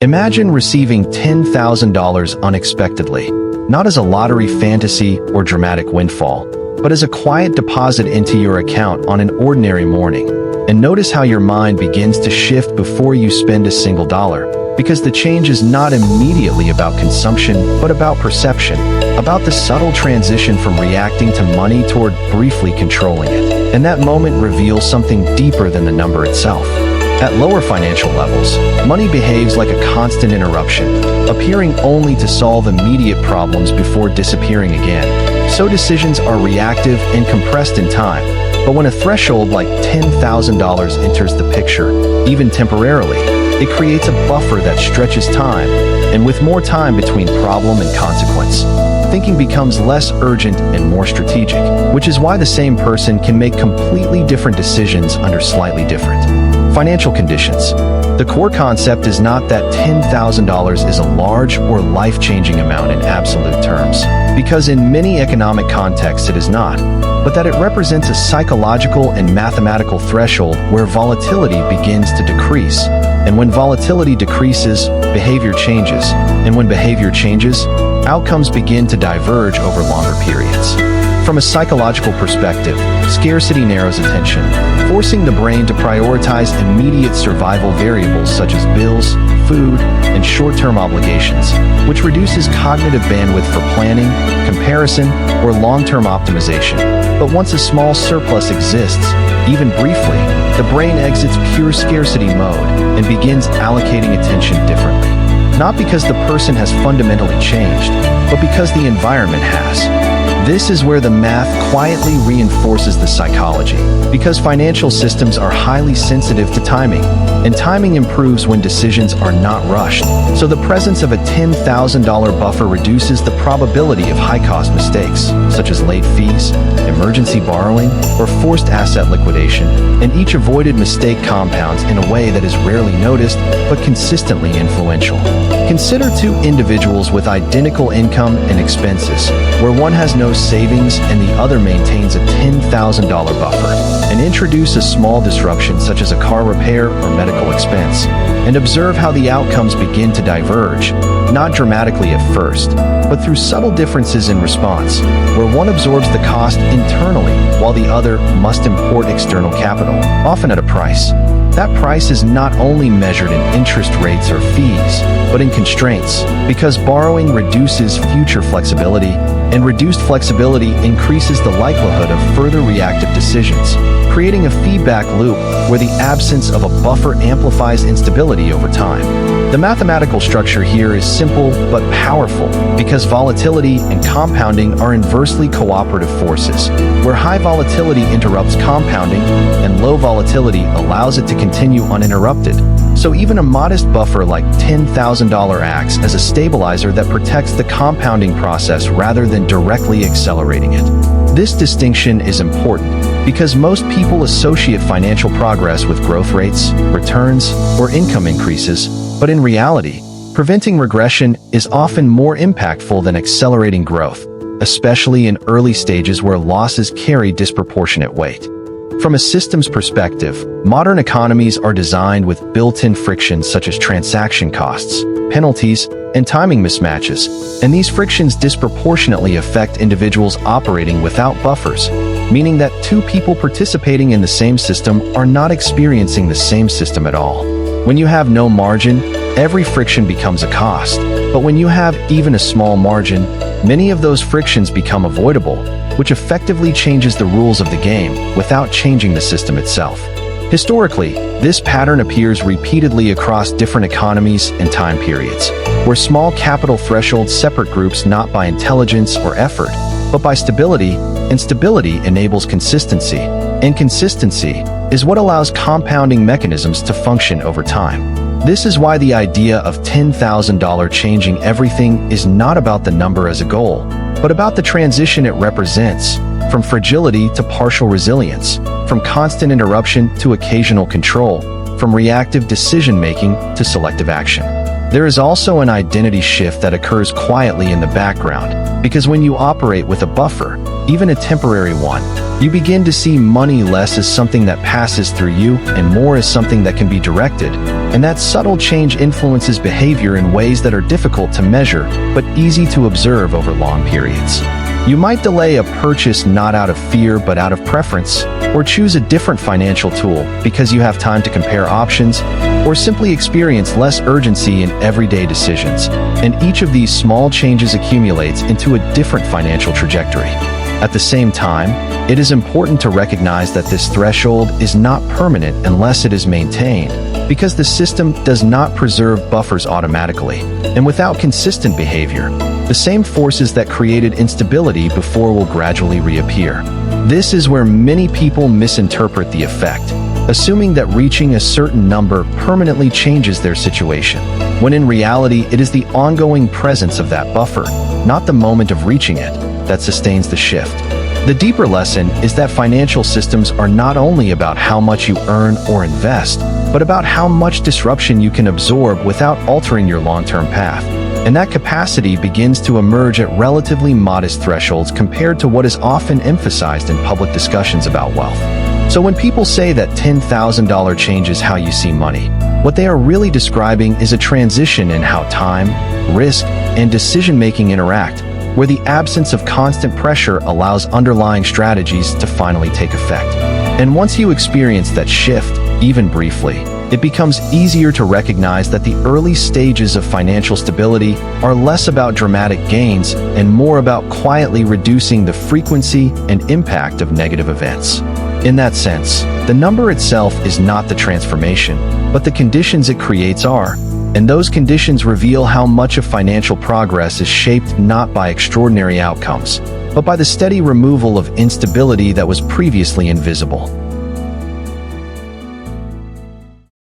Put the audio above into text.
Imagine receiving $10,000 unexpectedly, not as a lottery fantasy or dramatic windfall, but as a quiet deposit into your account on an ordinary morning. And notice how your mind begins to shift before you spend a single dollar, because the change is not immediately about consumption, but about perception, about the subtle transition from reacting to money toward briefly controlling it. And that moment reveals something deeper than the number itself. At lower financial levels, money behaves like a constant interruption, appearing only to solve immediate problems before disappearing again. So decisions are reactive and compressed in time. But when a threshold like $10,000 enters the picture, even temporarily, it creates a buffer that stretches time, and with more time between problem and consequence, thinking becomes less urgent and more strategic, which is why the same person can make completely different decisions under slightly different financial conditions. The core concept is not that $10,000 is a large or life-changing amount in absolute terms, because in many economic contexts it is not, but that it represents a psychological and mathematical threshold where volatility begins to decrease. And when volatility decreases, behavior changes. And when behavior changes, outcomes begin to diverge over longer periods. From a psychological perspective, scarcity narrows attention, forcing the brain to prioritize immediate survival variables such as bills, food, and short-term obligations, which reduces cognitive bandwidth for planning, comparison, or long-term optimization. But once a small surplus exists, even briefly, the brain exits pure scarcity mode and begins allocating attention differently. Not because the person has fundamentally changed, but because the environment has. This is where the math quietly reinforces the psychology, because financial systems are highly sensitive to timing, and timing improves when decisions are not rushed. So the presence of a $10,000 buffer reduces the probability of high-cost mistakes, such as late fees, emergency borrowing, or forced asset liquidation, and each avoided mistake compounds in a way that is rarely noticed, but consistently influential. Consider two individuals with identical income and expenses, where one has no savings and the other maintains a $10,000 buffer, and introduce a small disruption such as a car repair or medical expense, and observe how the outcomes begin to diverge, not dramatically at first, but through subtle differences in response, where one absorbs the cost internally while the other must import external capital, often at a price. That price is not only measured in interest rates or fees, but in constraints, because borrowing reduces future flexibility, and reduced flexibility increases the likelihood of further reactive decisions, creating a feedback loop where the absence of a buffer amplifies instability over time. The mathematical structure here is simple but powerful, because volatility and compounding are inversely cooperative forces, where high volatility interrupts compounding and low volatility allows it to continue uninterrupted. So even a modest buffer like $10,000 acts as a stabilizer that protects the compounding process rather than directly accelerating it. This distinction is important because most people associate financial progress with growth rates, returns, or income increases, but in reality, preventing regression is often more impactful than accelerating growth, especially in early stages where losses carry disproportionate weight. From a systems perspective, modern economies are designed with built-in frictions such as transaction costs, penalties, and timing mismatches, and these frictions disproportionately affect individuals operating without buffers, meaning that two people participating in the same system are not experiencing the same system at all. When you have no margin, every friction becomes a cost, but when you have even a small margin, many of those frictions become avoidable, which effectively changes the rules of the game without changing the system itself. Historically, this pattern appears repeatedly across different economies and time periods, where small capital thresholds separate groups not by intelligence or effort, but by stability, and stability enables consistency, and consistency is what allows compounding mechanisms to function over time. This is why the idea of $10,000 changing everything is not about the number as a goal, but about the transition it represents, from fragility to partial resilience, from constant interruption to occasional control, from reactive decision-making to selective action. There is also an identity shift that occurs quietly in the background, because when you operate with a buffer, even a temporary one. You begin to see money less as something that passes through you and more as something that can be directed, and that subtle change influences behavior in ways that are difficult to measure but easy to observe over long periods. You might delay a purchase not out of fear but out of preference, or choose a different financial tool because you have time to compare options, or simply experience less urgency in everyday decisions. And each of these small changes accumulates into a different financial trajectory. At the same time, it is important to recognize that this threshold is not permanent unless it is maintained, because the system does not preserve buffers automatically, and without consistent behavior, the same forces that created instability before will gradually reappear. This is where many people misinterpret the effect, assuming that reaching a certain number permanently changes their situation, when in reality it is the ongoing presence of that buffer, not the moment of reaching it, that sustains the shift. The deeper lesson is that financial systems are not only about how much you earn or invest, but about how much disruption you can absorb without altering your long-term path. And that capacity begins to emerge at relatively modest thresholds compared to what is often emphasized in public discussions about wealth. So when people say that $10,000 changes how you see money, what they are really describing is a transition in how time, risk, and decision-making interact, where the absence of constant pressure allows underlying strategies to finally take effect. And once you experience that shift, even briefly, it becomes easier to recognize that the early stages of financial stability are less about dramatic gains and more about quietly reducing the frequency and impact of negative events. In that sense, the number itself is not the transformation, but the conditions it creates are. And those conditions reveal how much of financial progress is shaped not by extraordinary outcomes, but by the steady removal of instability that was previously invisible.